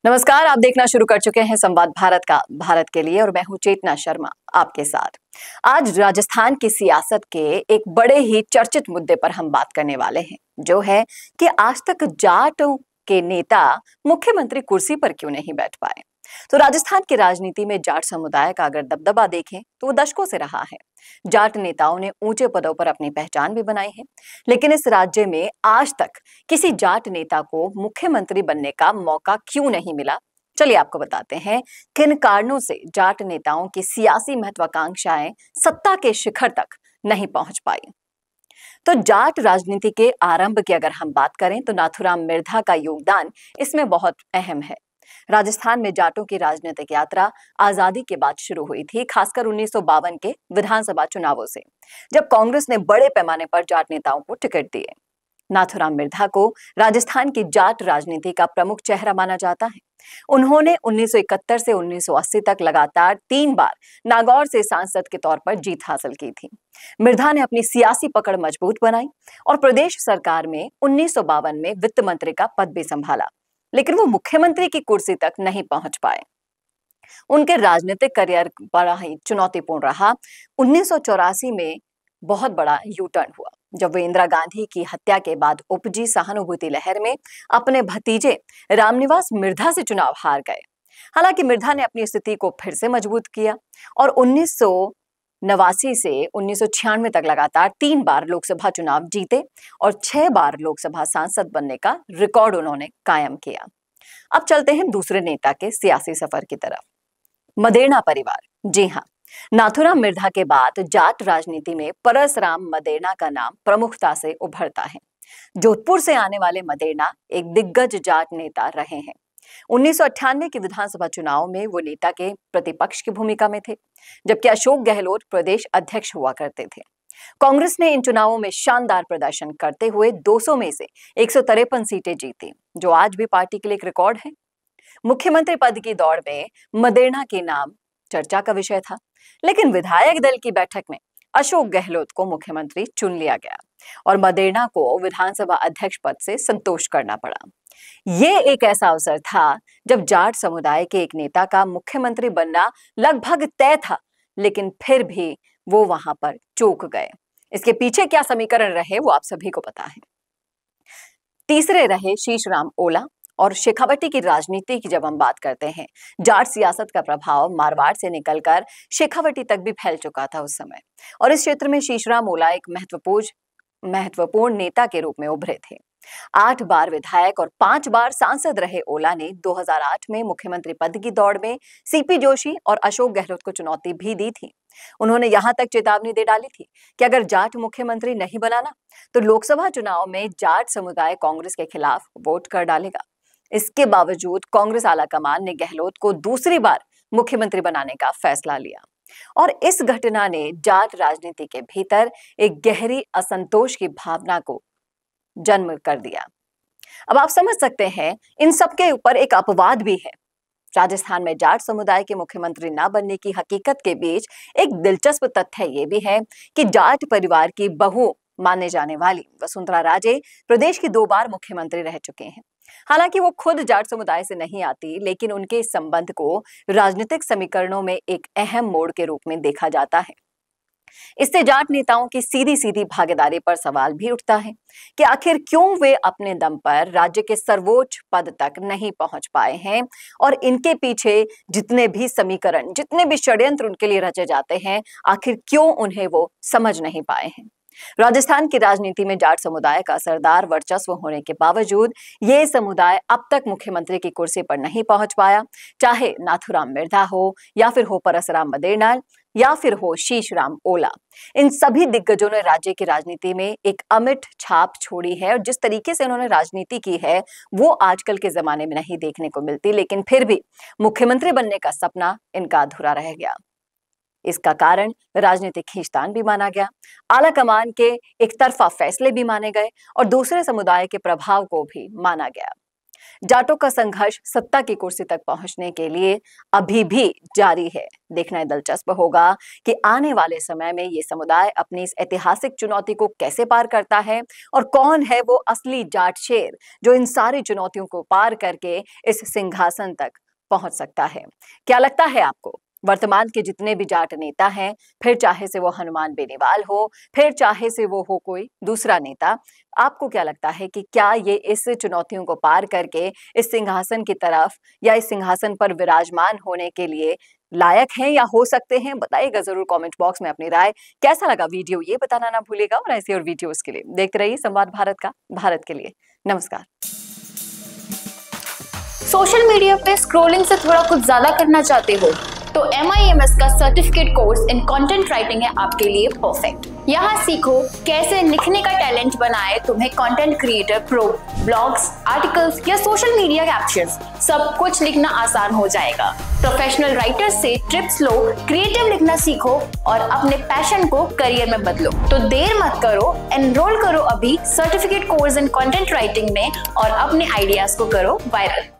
नमस्कार, आप देखना शुरू कर चुके हैं संवाद भारत का भारत के लिए और मैं हूं चेतना शर्मा आपके साथ। आज राजस्थान की सियासत के एक बड़े ही चर्चित मुद्दे पर हम बात करने वाले हैं, जो है कि आज तक जाटों के नेता मुख्यमंत्री कुर्सी पर क्यों नहीं बैठ पाए। तो राजस्थान की राजनीति में जाट समुदाय का अगर दबदबा देखें तो वो दशकों से रहा है। जाट नेताओं ने ऊंचे पदों पर अपनी पहचान भी बनाई है, लेकिन इस राज्य में आज तक किसी जाट नेता को मुख्यमंत्री बनने का मौका क्यों नहीं मिला। चलिए आपको बताते हैं किन कारणों से जाट नेताओं की सियासी महत्वाकांक्षाएं सत्ता के शिखर तक नहीं पहुंच पाई। तो जाट राजनीति के आरंभ की अगर हम बात करें तो नाथूराम मिर्धा का योगदान इसमें बहुत अहम है। राजस्थान में जाटों की राजनीतिक यात्रा आजादी के बाद शुरू हुई थी, खासकर 1952 के विधानसभा चुनावों से, जब कांग्रेस ने बड़े पैमाने पर जाट नेताओं को टिकट दिए। नाथूराम मिर्धा को राजस्थान की जाट राजनीति का प्रमुख चेहरा माना जाता है। उन्होंने 1971 से 1980 तक लगातार 3 बार नागौर से सांसद के तौर पर जीत हासिल की थी। मिर्धा ने अपनी सियासी पकड़ मजबूत बनाई और प्रदेश सरकार में 1952 में वित्त मंत्री का पद भी संभाला, लेकिन वो मुख्यमंत्री की कुर्सी तक नहीं पहुंच पाए। उनके राजनीतिक करियर बड़ा ही चुनौतीपूर्ण रहा। 1984 में बहुत बड़ा यू टर्न हुआ, जब वे इंदिरा गांधी की हत्या के बाद उपजी सहानुभूति लहर में अपने भतीजे रामनिवास मिर्धा से चुनाव हार गए। हालांकि मिर्धा ने अपनी स्थिति को फिर से मजबूत किया और 1989 से 1996 तक लगातार 3 बार लोकसभा चुनाव जीते और 6 बार लोकसभा सांसद बनने का रिकॉर्ड उन्होंने कायम किया। अब चलते हैं दूसरे नेता के सियासी सफर की तरफ, मदेरणा परिवार। जी हाँ, नाथूराम मिर्धा के बाद जाट राजनीति में परसराम मदेरणा का नाम प्रमुखता से उभरता है। जोधपुर से आने वाले मदेरणा एक दिग्गज जाट नेता रहे हैं। 1998 के विधानसभा चुनाव में वो नेता के प्रतिपक्ष की भूमिका में थे, जबकि अशोक गहलोत प्रदेश अध्यक्ष हुआ करते थे। कांग्रेस ने इन चुनावों में शानदार प्रदर्शन करते हुए 200 में से 153 सीटें जीती, जो आज भी पार्टी के लिए एक रिकॉर्ड है। मुख्यमंत्री पद की दौड़ में मदेरणा के नाम चर्चा का विषय था, लेकिन विधायक दल की बैठक में अशोक गहलोत को मुख्यमंत्री चुन लिया गया और मदेरणा को विधानसभा अध्यक्ष पद से संतोष करना पड़ा। ये एक ऐसा अवसर था जब जाट समुदाय के एक नेता का मुख्यमंत्री बनना लगभग तय था, लेकिन फिर भी वो वहां पर चूक गए। इसके पीछे क्या समीकरण रहे वो आप सभी को पता है। तीसरे रहे शीशराम ओला और शेखावटी की राजनीति की जब हम बात करते हैं, जाट सियासत का प्रभाव मारवाड़ से निकलकर शेखावटी तक भी फैल चुका था उस समय, और इस क्षेत्र में शीशराम ओला एक महत्वपूर्ण नेता के रूप में उभरे थे। 8 बार विधायक और 5 बार सांसद रहे ओला ने 2008 में मुख्यमंत्री पद की दौड़ में सीपी जोशी और अशोक गहलोत को चुनौती भी दी थी। उन्होंने यहां तक चेतावनी दे डाली थी कि अगर जाट मुख्यमंत्री नहीं बनाना तो लोकसभा चुनाव में जाट समुदाय कांग्रेस के खिलाफ वोट कर डालेगा। इसके बावजूद कांग्रेस आलाकमान ने गहलोत को दूसरी बार मुख्यमंत्री बनाने का फैसला लिया और इस घटना ने जाट राजनीति के भीतर एक गहरी असंतोष की भावना को जन्म कर दिया। अब आप समझ सकते हैं, इन सबके ऊपर एक अपवाद भी है। राजस्थान में जाट समुदाय के मुख्यमंत्री न बनने की हकीकत के बीच एक दिलचस्प तथ्य ये भी है कि जाट परिवार की बहू माने जाने वाली वसुंधरा राजे प्रदेश की 2 बार मुख्यमंत्री रह चुके हैं। हालांकि वो खुद जाट समुदाय से नहीं आती, लेकिन उनके इस संबंध को राजनीतिक समीकरणों में एक अहम मोड़ के रूप में देखा जाता है। इससे जाट नेताओं की सीधी सीधी भागीदारी पर सवाल भी उठता है कि आखिर क्यों वे अपने दम पर राज्य के सर्वोच्च पद तक नहीं पहुंच पाए हैं और इनके पीछे जितने भी समीकरण, जितने भी षड्यंत्र उनके लिए रचे जाते हैं, आखिर क्यों उन्हें वो समझ नहीं पाए हैं। राजस्थान की राजनीति में जाट समुदाय का असरदार वर्चस्व होने के बावजूद ये समुदाय अब तक मुख्यमंत्री की कुर्सी पर नहीं पहुंच पाया, चाहे नाथूराम मिर्धा हो या फिर हो परसराम मदेरणा या फिर हो शीशराम ओला। इन सभी दिग्गजों ने राज्य की राजनीति में एक अमिट छाप छोड़ी है और जिस तरीके से उन्होंने राजनीति की है वो आजकल के जमाने में नहीं देखने को मिलती, लेकिन फिर भी मुख्यमंत्री बनने का सपना इनका अधूरा रह गया। इसका कारण राजनीतिक खींचतान भी माना गया, आला कमान के एक तरफा फैसले भी माने गए और दूसरे समुदाय के प्रभाव को भी माना गया। जाटों का संघर्ष सत्ता की कुर्सी तक पहुंचने के लिए अभी भी जारी है। देखना दिलचस्प होगा कि आने वाले समय में ये समुदाय अपनी इस ऐतिहासिक चुनौती को कैसे पार करता है और कौन है वो असली जाट शेर जो इन सारी चुनौतियों को पार करके इस सिंहासन तक पहुंच सकता है। क्या लगता है आपको? वर्तमान के जितने भी जाट नेता हैं, फिर चाहे से वो हनुमान बेनीवाल हो, फिर चाहे से वो हो कोई दूसरा नेता, आपको क्या लगता है कि क्या ये इस चुनौतियों को पार करके इस सिंहासन की तरफ या इस सिंहासन पर विराजमान होने के लिए लायक हैं या हो सकते हैं? बताइएगा जरूर कमेंट बॉक्स में अपनी राय। कैसा लगा वीडियो ये बताना ना भूलिएगा और ऐसे और वीडियोस के लिए देखते रहिए संवाद भारत का, भारत के लिए। नमस्कार। सोशल मीडिया पे स्क्रॉलिंग से थोड़ा कुछ ज्यादा करना चाहते हो तो MIMS का certificate course in content writing है आपके लिए परफेक्ट। यहाँ सीखो कैसे लिखने का टैलेंट बनाए तुम्हें content creator pro. Blogs, articles या सोशल मीडिया कैप्शंस सब कुछ लिखना आसान हो जाएगा। प्रोफेशनल राइटर्स से टिप्स लो, क्रिएटिव लिखना सीखो और अपने पैशन को करियर में बदलो। तो देर मत करो, एनरोल करो अभी certificate course in content writing में और अपने आइडियाज को करो वायरल।